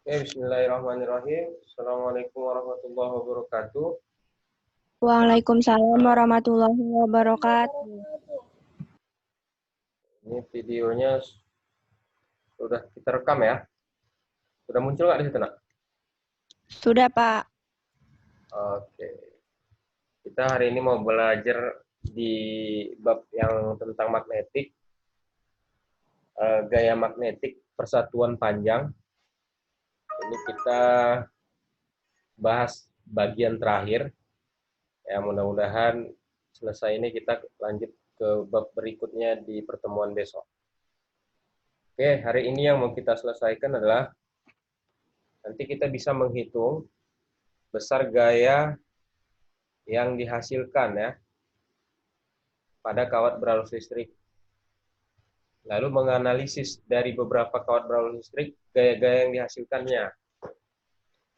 Bismillahirrahmanirrahim. Assalamualaikum warahmatullahi wabarakatuh. Waalaikumsalam warahmatullahi wabarakatuh. Ini videonya sudah kita rekam ya. Sudah muncul nggak di situ, Nak? Sudah, Pak. Oke. Kita hari ini mau belajar di bab yang tentang magnetik, gaya magnetik persatuan panjang. Ini kita bahas bagian terakhir. Ya, mudah-mudahan selesai ini kita lanjut ke bab berikutnya di pertemuan besok. Oke, hari ini yang mau kita selesaikan adalah nanti kita bisa menghitung besar gaya yang dihasilkan ya pada kawat berarus listrik. Lalu menganalisis dari beberapa kawat berarus listrik gaya-gaya yang dihasilkannya.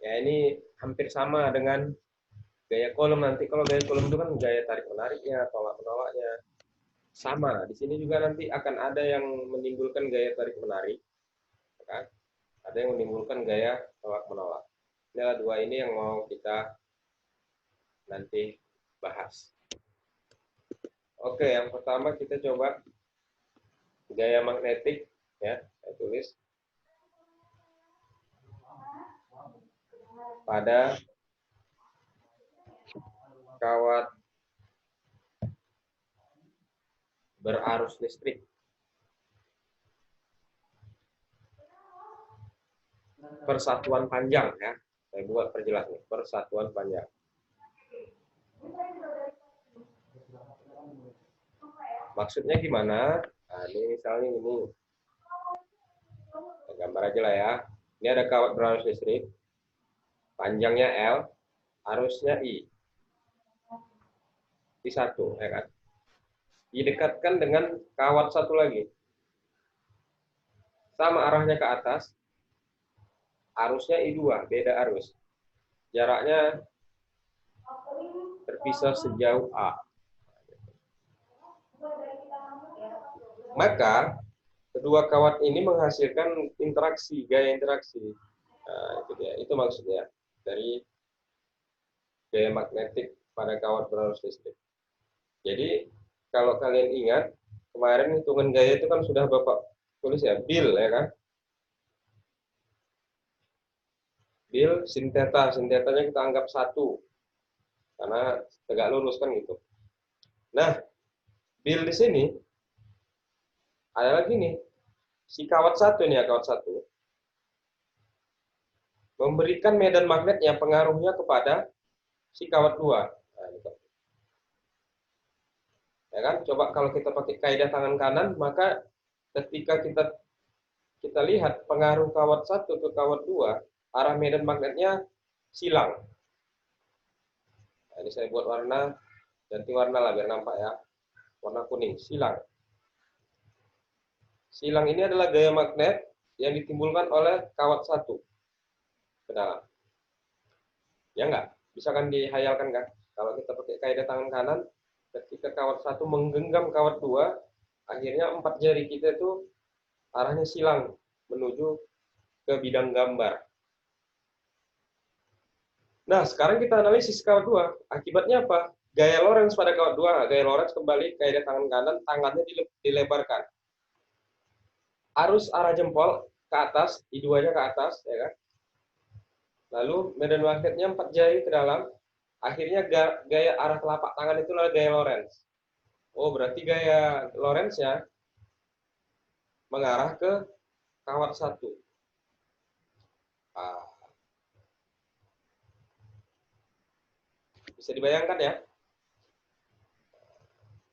Ya, ini hampir sama dengan gaya kolom. Nanti kalau gaya kolom itu kan gaya tarik menariknya, tolak menolaknya. Sama. Di sini juga nanti akan ada yang menimbulkan gaya tarik menarik, kan? Ada yang menimbulkan gaya tolak menolak. Ini dua ini yang mau kita nanti bahas. Oke, yang pertama kita coba gaya magnetik, ya, saya tulis pada kawat berarus listrik. Persatuan panjang ya, saya buat perjelas nih, persatuan panjang. Maksudnya gimana? Nah, ini misalnya ini, kita gambar aja lah ya. Ini ada kawat berarus listrik, panjangnya L, arusnya I1, ya kan? Didekatkan dengan kawat satu lagi, sama arahnya ke atas, arusnya I2, beda arus. Jaraknya terpisah sejauh A. Maka kedua kawat ini menghasilkan interaksi, gaya interaksi. Nah, itu dia. Itu maksudnya dari gaya magnetik pada kawat berarus listrik. Jadi kalau kalian ingat kemarin hitungan gaya itu kan sudah Bapak tulis ya, Bill ya kan? Bill sin theta, sin tetanya kita anggap 1 karena tegak lurus kan gitu. Nah, Bill di sini ada lagi nih, si kawat satu ini ya, kawat satu memberikan medan magnetnya, pengaruhnya kepada si kawat 2. Nah, gitu. Ya kan? Coba kalau kita pakai kaidah tangan kanan, maka ketika kita lihat pengaruh kawat 1 ke kawat 2, arah medan magnetnya silang. Nah, ini saya buat warna, ganti warna lah biar nampak ya. Warna kuning, silang. Silang ini adalah gaya magnet yang ditimbulkan oleh kawat 1 ke dalam. Ya enggak? Bisa kan dihayalkan kan? Kalau kita pakai kaidah tangan kanan, ketika kawat 1 menggenggam kawat 2, akhirnya 4 jari kita itu arahnya silang menuju ke bidang gambar. Nah, sekarang kita analisis kawat 2. Akibatnya apa? Gaya Lorentz pada kawat 2. Gaya Lorentz kembali kaidah tangan kanan, tangannya dilebarkan. Arus arah jempol ke atas, I2-nya ke atas, ya kan? Lalu medan magnetnya 4 jari ke dalam. Akhirnya gaya arah telapak tangan itu adalah gaya Lorentz. Oh, berarti gaya Lorentz-nya mengarah ke kawat 1. Ah, bisa dibayangkan ya?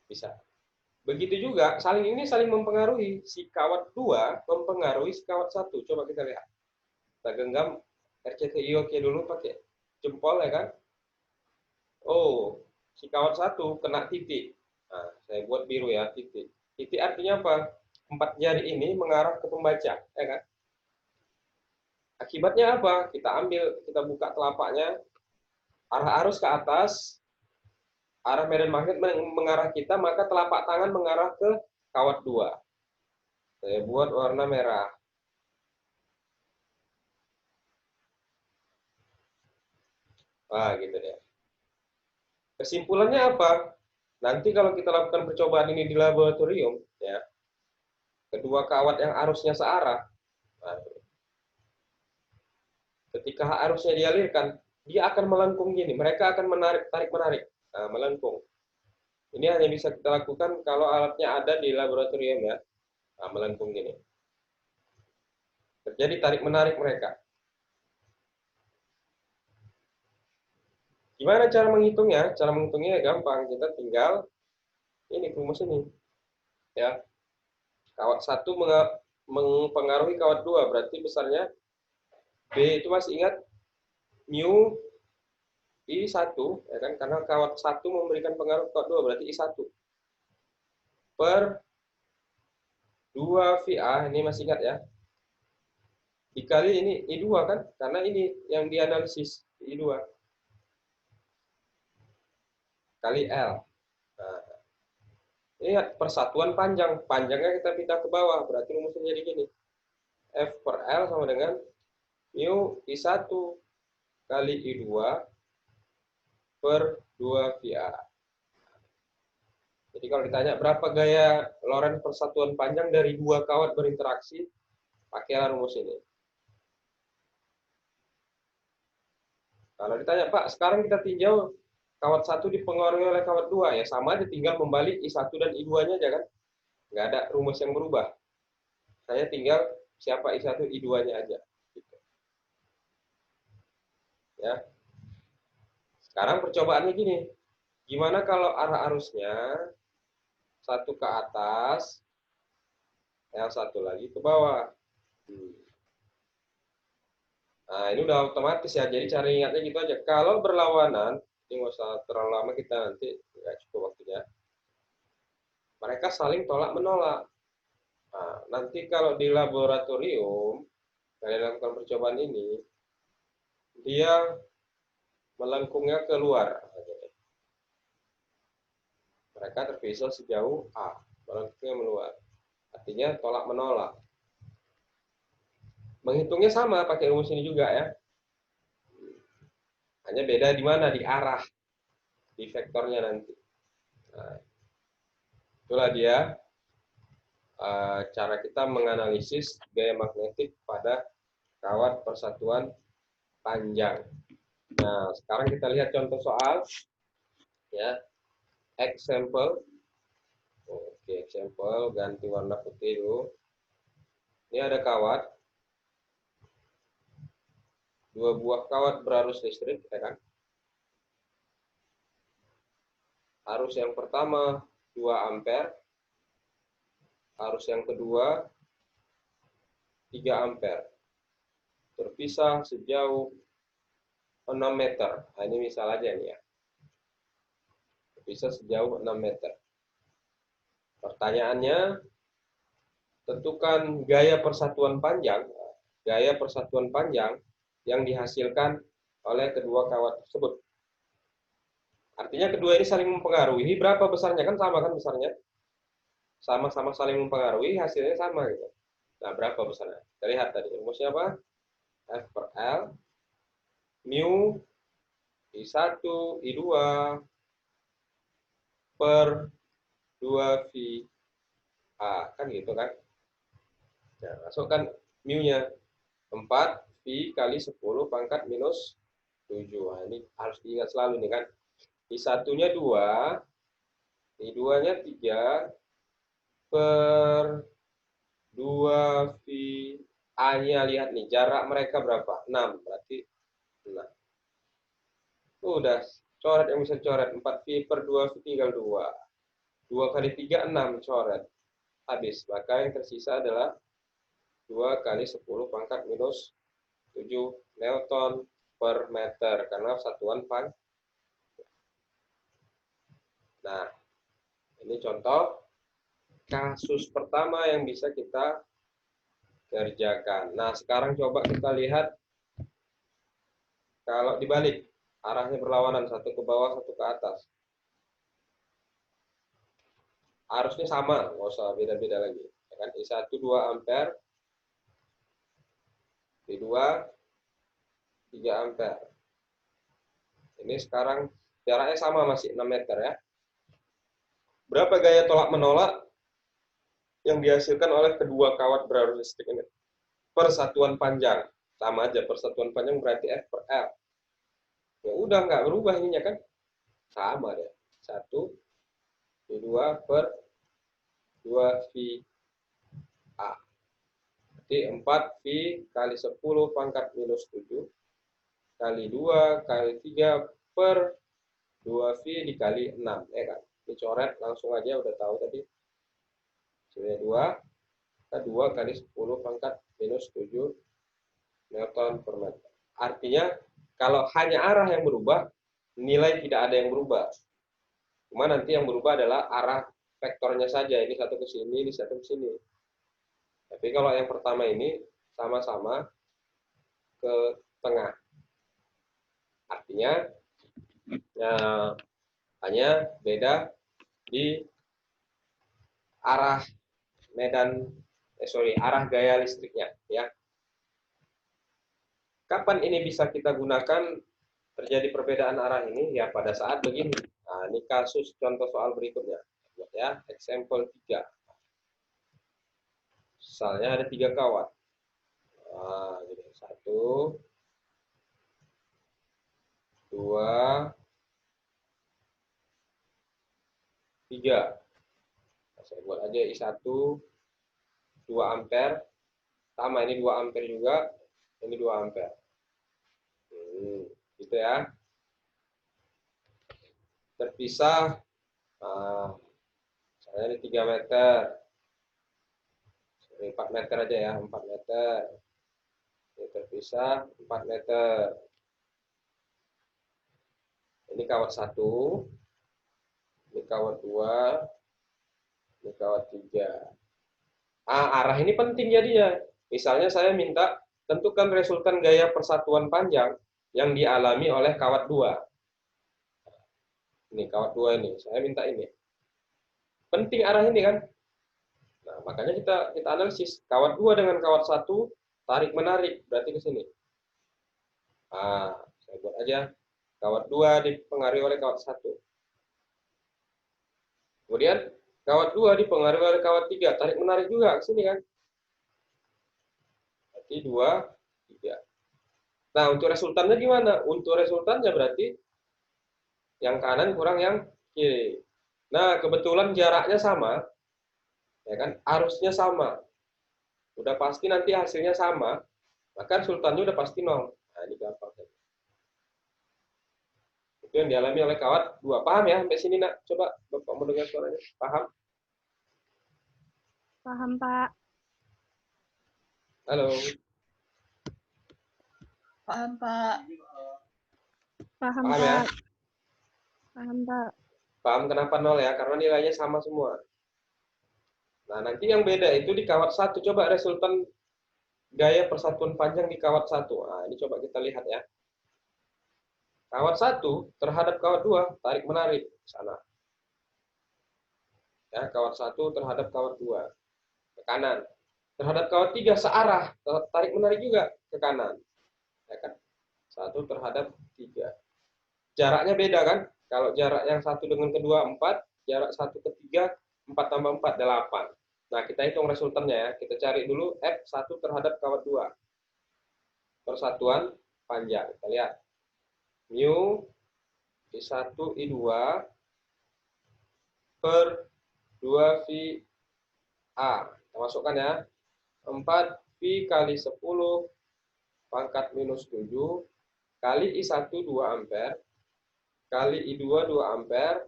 Bisa. Begitu juga, ini saling mempengaruhi. Si kawat 2 mempengaruhi si kawat 1. Coba kita lihat. Kita genggam RCTI oke dulu pakai jempol ya kan? Oh, si kawat 1 kena titik. Nah, saya buat biru ya, titik. Titik artinya apa? 4 jari ini mengarah ke pembaca, ya kan? Akibatnya apa? Kita buka telapaknya, arah arus ke atas, arah medan magnet mengarah kita, maka telapak tangan mengarah ke kawat 2. Saya buat warna merah. Wah, gitu deh. Kesimpulannya apa? Nanti kalau kita lakukan percobaan ini di laboratorium, ya, kedua kawat yang arusnya searah, nah, ketika arusnya dialirkan, dia akan melengkung gini. Mereka akan tarik-menarik, nah, melengkung. Ini hanya bisa kita lakukan kalau alatnya ada di laboratorium, ya, nah, melengkung gini. Terjadi tarik-menarik mereka. Gimana cara menghitungnya? Cara menghitungnya gampang. Kita tinggal ini rumus ini, ya. Kawat satu mempengaruhi kawat dua, berarti besarnya B itu masih ingat mu I1, ya kan? Karena kawat satu memberikan pengaruh kawat dua, berarti I1 per 2 VA, ini masih ingat ya? Dikali ini I2 kan? Karena ini yang dianalisis I2 kali L. Nah, ingat persatuan panjang, panjangnya kita pindah ke bawah, berarti rumusnya jadi gini. F per L sama dengan mu I1 kali I2 per 2 VA. Jadi kalau ditanya berapa gaya Lorentz persatuan panjang dari dua kawat berinteraksi, pakailah rumus ini. Kalau ditanya, Pak, sekarang kita tinjau kawat satu dipengaruhi oleh kawat dua, ya sama aja, tinggal membalik I1 dan I2-nya aja kan. Nggak ada rumus yang berubah. Saya tinggal siapa I1, I2-nya aja. Gitu. Ya. Sekarang percobaannya gini. Gimana kalau arah arusnya satu ke atas, yang satu lagi ke bawah. Nah, ini udah otomatis ya. Jadi cara ingatnya gitu aja. Kalau berlawanan, ini nggak usah terlalu lama, kita nanti nggak cukup waktunya. Mereka saling tolak menolak. Nah, nanti kalau di laboratorium, kalian lakukan percobaan ini, dia melengkungnya keluar. Mereka terpisah sejauh A, melengkungnya meluar. Artinya tolak menolak. Menghitungnya sama, pakai rumus ini juga ya. Hanya beda di mana? Di arah, di vektornya nanti. Nah, itulah dia cara kita menganalisis gaya magnetik pada kawat persatuan panjang. Nah, sekarang kita lihat contoh soal, ya. Example. Oke, example, ganti warna putih dulu. Ini ada kawat, dua buah kawat berarus listrik, ya kan? Arus yang pertama 2 ampere, arus yang kedua 3 ampere. Terpisah sejauh 6 meter. Nah, ini misal aja nih ya. Terpisah sejauh 6 meter. Pertanyaannya, tentukan gaya persatuan panjang, yang dihasilkan oleh kedua kawat tersebut. Artinya kedua ini saling mempengaruhi. Ini berapa besarnya? Kan sama kan besarnya? Sama-sama saling mempengaruhi, hasilnya sama gitu. Nah, berapa besarnya? Kita lihat tadi. Rumusnya apa? F per L, mu I1, I2 per 2 VA. Kan gitu kan? Nah, masukkan mu-nya. 4 V kali 10 pangkat minus 7. Nah, ini harus diingat selalu nih kan. I1-nya 2, I2-nya 3 per 2 V A-nya, lihat nih, jarak mereka berapa? 6, berarti 6. Udah, coret yang bisa coret. 4 V per 2 V tinggal 2. 2 kali 3, 6, coret. Habis, maka yang tersisa adalah 2 kali 10 pangkat minus 7 Newton per meter, karena satuan pan. Nah, ini contoh kasus pertama yang bisa kita kerjakan. Nah, sekarang coba kita lihat kalau dibalik, arahnya berlawanan, satu ke bawah, satu ke atas. Arusnya sama, nggak usah beda-beda lagi. Kan I1 2 ampere, I2 3 ampere. Ini sekarang jaraknya sama, masih 6 meter ya. Berapa gaya tolak-menolak yang dihasilkan oleh kedua kawat berarus listrik ini? Persatuan panjang. Sama aja, persatuan panjang berarti F per L. Ya udah, nggak berubah ininya kan? Sama deh. 1 2 per 2 V A. Jadi 4 V kali 10 pangkat minus 7 kali 2 kali 3 per 2 V dikali 6. Kan? Dicoret langsung aja, udah tahu tadi. Jadi 2 kali 10 pangkat minus 7 Newton per meter. Artinya, kalau hanya arah yang berubah, nilai tidak ada yang berubah. Cuma nanti yang berubah adalah arah vektornya saja. Ini satu ke sini, ini satu ke sini. Tapi kalau yang pertama ini sama-sama ke tengah. Artinya ya, hanya beda di arah arah gaya listriknya ya. Kapan ini bisa kita gunakan terjadi perbedaan arah ini? Ya pada saat begini. Nah, ini kasus contoh soal berikutnya. Ya, example 3. Misalnya ada 3 kawat. Nah, jadi 1, 2, 3. Nah, saya buat aja I1 2 ampere. Sama, ini 2 ampere juga. Ini 2 ampere. Gitu ya. Terpisah. Nah, misalnya ini 3 meter. 4 meter aja ya, 4 meter. Ini terpisah 4 meter. Ini kawat 1, ini kawat 2, ini kawat 3. Arah ini penting jadinya. Misalnya saya minta tentukan resultan gaya persatuan panjang yang dialami oleh kawat 2. Ini kawat 2 ini, saya minta ini. Penting arah ini kan. Nah, makanya kita analisis kawat 2 dengan kawat 1 tarik menarik, berarti ke sini. Saya buat aja kawat 2 dipengaruhi oleh kawat 1. Kemudian kawat 2 dipengaruhi oleh kawat 3, tarik menarik juga ke sini kan. Berarti 2, 3. Nah, untuk resultannya gimana? Untuk resultannya berarti yang kanan kurang yang kiri. Nah, kebetulan jaraknya sama, ya kan? Arusnya sama. Udah pasti nanti hasilnya sama, maka resultannya udah pasti 0. Nah, ini gampang. Itu yang dialami oleh kawat 2. Paham ya sampai sini, Nak? Coba Bapak mau dengar suaranya. Paham? Paham, Pak. Halo. Paham, Pak. Paham, Paham ya? Pak. Paham, Pak. Paham kenapa 0 ya? Karena nilainya sama semua. Nah, nanti yang beda itu di kawat 1. Coba resultan gaya persatuan panjang di kawat 1. Nah, ini coba kita lihat ya. Kawat 1 terhadap kawat 2 tarik menarik ke sana. Ya, kawat 1 terhadap kawat 2 ke kanan. Terhadap kawat 3 searah, tarik menarik juga ke kanan. Ya kan? 1 terhadap 3. Jaraknya beda kan? Kalau jarak yang 1 dengan kedua 4, jarak 1 ke 3 4 tambah 4 8. Nah, kita hitung resultannya ya. Kita cari dulu F1 terhadap kawat 2. Persatuan panjang. Kita lihat. Mu I1 I2 per 2 V A. Kita masukkan ya. 4 V kali 10 pangkat minus 7 kali I1 2 ampere kali I2 2 ampere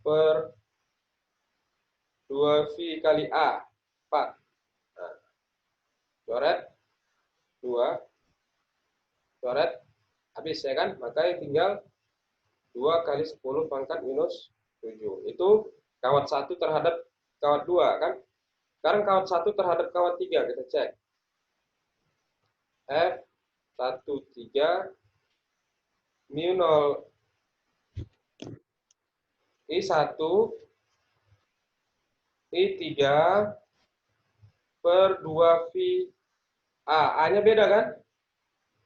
per 2 V kali A 4. Nah, coret 2, coret, habis ya kan, maka tinggal 2 kali 10 pangkat minus 7. Itu kawat 1 terhadap kawat 2 kan. Sekarang kawat 1 terhadap kawat 3, kita cek. F13 mu 0 I1 I3 per 2 V A. A-nya beda kan?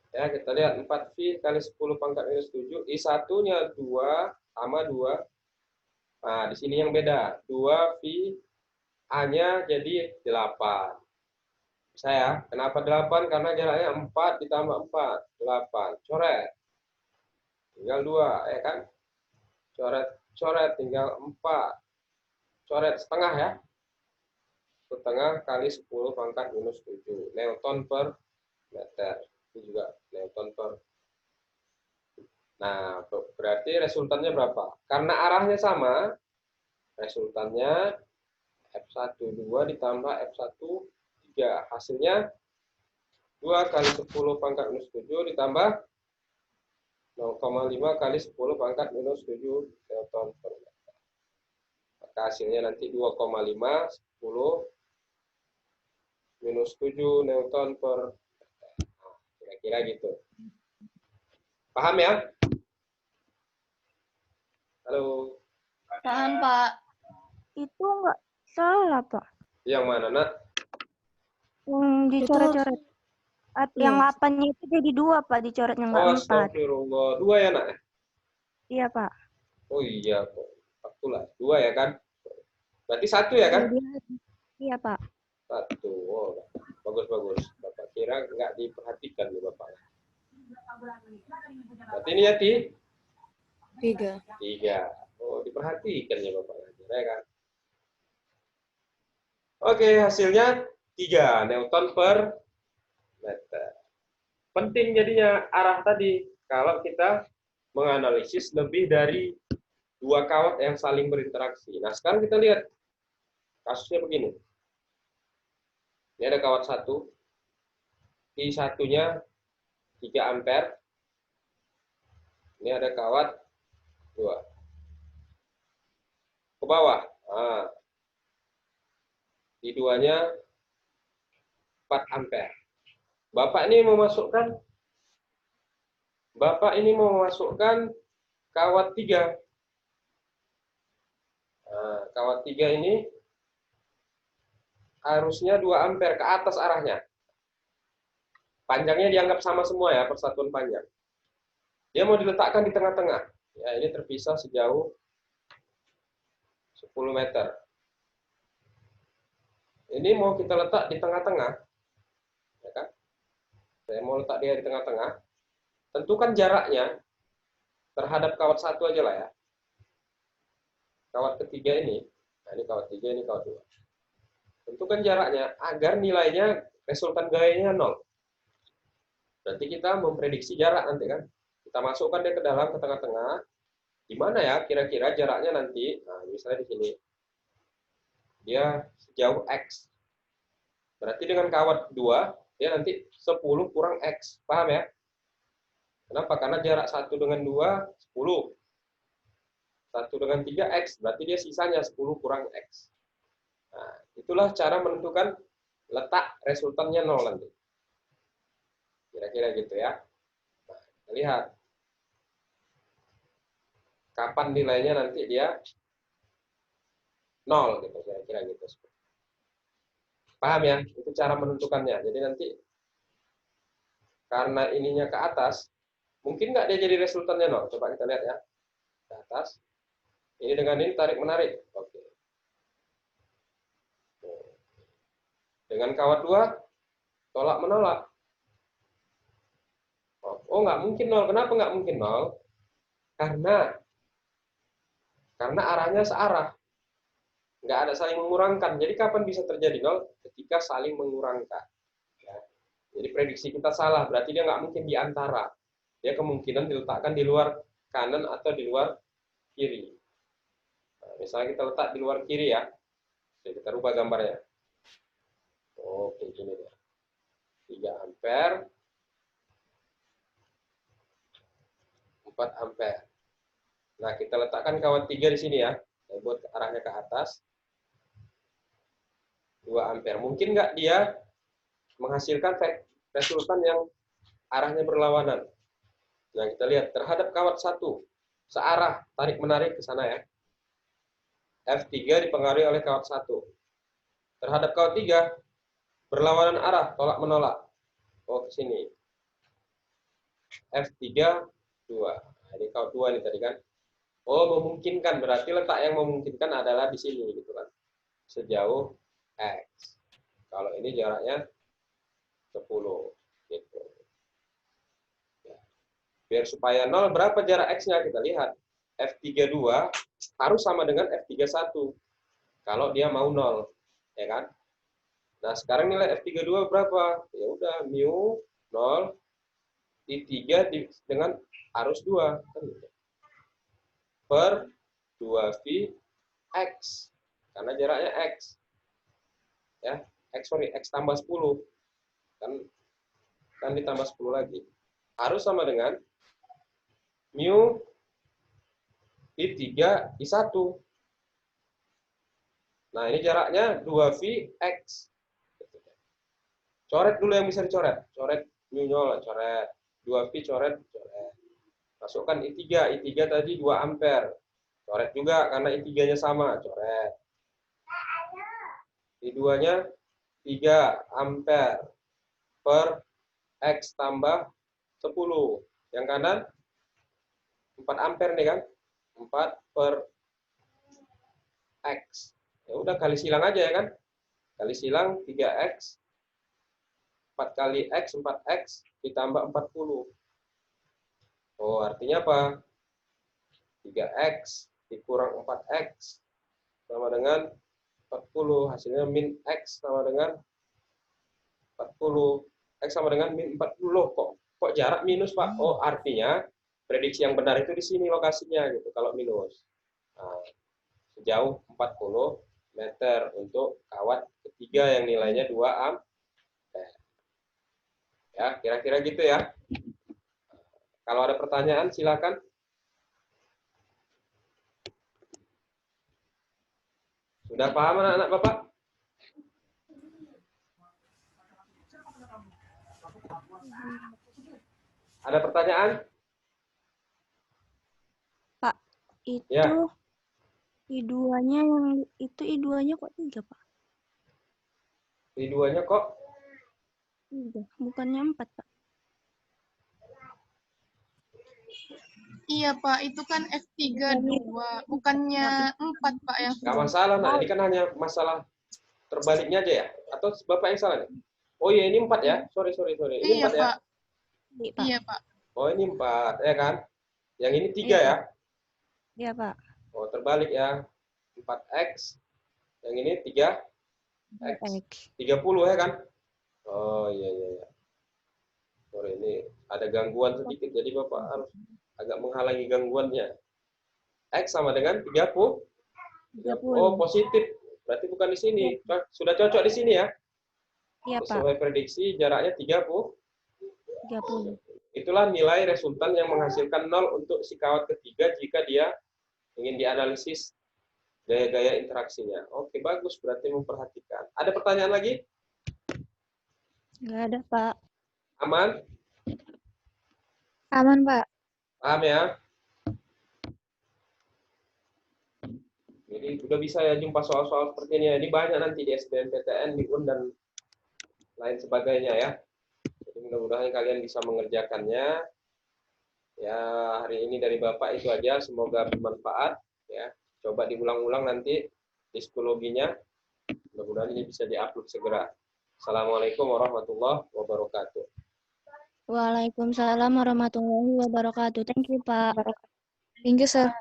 Ya, kita lihat 4V kali 10 pangkat minus 7. I1-nya 2 sama 2. Nah, di sini yang beda. 2V A-nya jadi 8. Bisa ya? Kenapa 8? Karena jaraknya 4 ditambah 4. 8. Coret. Tinggal 2, ya kan? Coret tinggal 4. Coret setengah ya. Setengah kali 10 pangkat minus 7. Newton per meter. Itu juga Newton per. Nah, berarti resultannya berapa? Karena arahnya sama, resultannya F12 ditambah F13. Hasilnya 2 kali 10 pangkat minus 7 ditambah 0,5 kali 10 pangkat minus 7 Newton per meter. Maka hasilnya nanti 2,5 10 minus 7 Newton per meter. Nah, kira-kira gitu. Paham ya? Halo. Paham, Pak. Itu nggak salah, Pak. Yang mana, Nak? Yang dicoret-coret. Yang 8-nya itu jadi 2, Pak. Dicoretnya nggak Oh, 4. astagfirullah. 2 ya, Nak? Iya, Pak. Oh iya, kok. Itulah. 2 ya kan? Berarti 1 ya kan? Iya, Pak. 1. Oh, bagus-bagus. Bapak kira nggak diperhatikan nih Bapak. Berarti ini ya, 3. 3. Oh, diperhatikan ya Bapak. Ya kan? Oke, hasilnya 3 Newton per meter. Penting jadinya arah tadi kalau kita menganalisis lebih dari 2 kawat yang saling berinteraksi. Nah, sekarang kita lihat kasusnya begini. Ini ada kawat 1, I1-nya 3 ampere. Ini ada kawat 2. Ke bawah. Nah, I2-nya 4 ampere. Bapak ini memasukkan kawat 3. Nah, kawat 3 ini harusnya 2 ampere ke atas arahnya. Panjangnya dianggap sama semua ya, persatuan panjang. Dia mau diletakkan di tengah-tengah. Ya, ini terpisah sejauh 10 meter. Ini mau kita letak di tengah-tengah. Ya kan? Saya mau letak dia di tengah-tengah. Tentukan jaraknya terhadap kawat 1 aja lah ya. Kawat ketiga ini, nah ini kawat 3, ini kawat 2. Tentukan jaraknya agar nilainya resultan gayanya 0. Berarti kita memprediksi jarak nanti kan. Kita masukkan dia ke dalam, ke tengah-tengah. Di mana ya kira-kira jaraknya nanti? Nah, misalnya di sini. Dia sejauh X. Berarti dengan kawat 2, dia nanti 10 kurang X. Paham ya? Kenapa? Karena jarak 1 dengan 2, 10. 1 dengan 3, X. Berarti dia sisanya 10 kurang X. Nah, itulah cara menentukan letak resultannya 0 nanti. Kira-kira gitu ya. Nah, kita lihat. Kapan nilainya nanti dia 0 gitu, kira-kira gitu. Paham ya? Itu cara menentukannya. Jadi nanti karena ininya ke atas, mungkin nggak dia jadi resultannya 0. Coba kita lihat ya. Ke atas. Ini dengan ini tarik-menarik. Oke. Dengan kawat 2, tolak-menolak. Oh, nggak mungkin 0. Kenapa nggak mungkin 0? Karena arahnya searah. Nggak ada saling mengurangkan. Jadi kapan bisa terjadi 0? Ketika saling mengurangkan. Ya. Jadi prediksi kita salah. Berarti dia nggak mungkin di antara. Dia kemungkinan diletakkan di luar kanan atau di luar kiri. Nah, misalnya kita letak di luar kiri ya. Jadi kita rubah gambarnya. Oke, ini dia. 3 ampere. 4 ampere. Nah, kita letakkan kawat 3 di sini ya. Saya buat arahnya ke atas. 2 ampere. Mungkin nggak dia menghasilkan resultan yang arahnya berlawanan. Nah, kita lihat terhadap kawat 1 searah tarik-menarik ke sana ya. F3 dipengaruhi oleh kawat 1. Terhadap kawat 3 berlawanan arah, tolak-menolak. Oh, ke sini. F3 2. Nah, ini kaut 2 nih tadi kan. Oh, memungkinkan, berarti letak yang memungkinkan adalah di sini gitu kan. Sejauh X. Kalau ini jaraknya 10 gitu. Ya. Biar supaya 0, berapa jarak X-nya? Kita lihat. F32 harus sama dengan F31 kalau dia mau 0, ya kan? Nah, sekarang nilai F32 berapa? Ya udah, mu 0 I3 dengan arus 2 kan gitu. Per 2V X. Karena jaraknya X. Ya, X tambah 10. Kan ditambah 10 lagi. Harus sama dengan mu I3 I1. Nah, ini jaraknya 2V X. Coret dulu yang bisa dicoret. Coret mu 0, coret 2V, coret. Masukkan I3. I3 tadi 2 ampere. Coret juga karena I3-nya sama, coret. I2-nya 3 ampere per X tambah 10. Yang kanan 4 ampere nih kan? 4 per X. Ya udah kali silang aja ya kan? Kali silang 3X 4 kali X 4X ditambah 40. Oh, artinya apa? 3X dikurang 4X sama dengan 40. Hasilnya min X sama dengan 40. X sama dengan min 40. Kok jarak minus, Pak? Oh, artinya prediksi yang benar itu di sini lokasinya gitu kalau minus. Nah, sejauh 40 meter untuk kawat ketiga yang nilainya 2 ampere. Ya, kira-kira gitu ya. Kalau ada pertanyaan silakan. Sudah paham anak-anak Bapak? Ada pertanyaan? Pak, itu Ya. I2-nya yang itu I2-nya kok 3, Pak? I2-nya kok 3, bukannya 4, Pak. Iya, Pak. Itu kan F32. Bukannya 4, Pak, yang nggak masalah, nah ini kan hanya masalah terbaliknya aja ya? Atau Bapak yang salah nih? Oh iya, ini 4 ya? Sorry. Ini Iya, 4 ya? Pak. Pak. Iya, Pak. Oh, ini 4, ya kan? Yang ini 3 Iya, ya? Iya, Pak. Oh, terbalik ya. 4X. Yang ini 3X. X. 30 ya kan? Oh, iya. Sorry, ini ada gangguan sedikit, jadi Bapak harus agak menghalangi gangguannya. X sama dengan 30. 30. Oh, positif. Berarti bukan di sini. Sudah cocok di sini ya? Iya, Pak. Sesuai prediksi jaraknya 30. 30. Itulah nilai resultan yang menghasilkan 0 untuk si kawat ketiga jika dia ingin dianalisis gaya-gaya interaksinya. Oke, bagus. Berarti memperhatikan. Ada pertanyaan lagi? Nggak ada, Pak. Aman? Aman, Pak. Paham ya? Jadi udah bisa ya jumpa soal-soal seperti ini. Ini banyak nanti di SBMPTN, di UN, dan lain sebagainya ya. Jadi mudah-mudahan kalian bisa mengerjakannya. Ya, hari ini dari Bapak itu aja. Semoga bermanfaat. Ya, coba diulang-ulang nanti psikologinya. Mudah-mudahan ini bisa diupload segera. Assalamualaikum warahmatullahi wabarakatuh. Waalaikumsalam warahmatullahi wabarakatuh. Thank you, Pak. Thank you, Sir.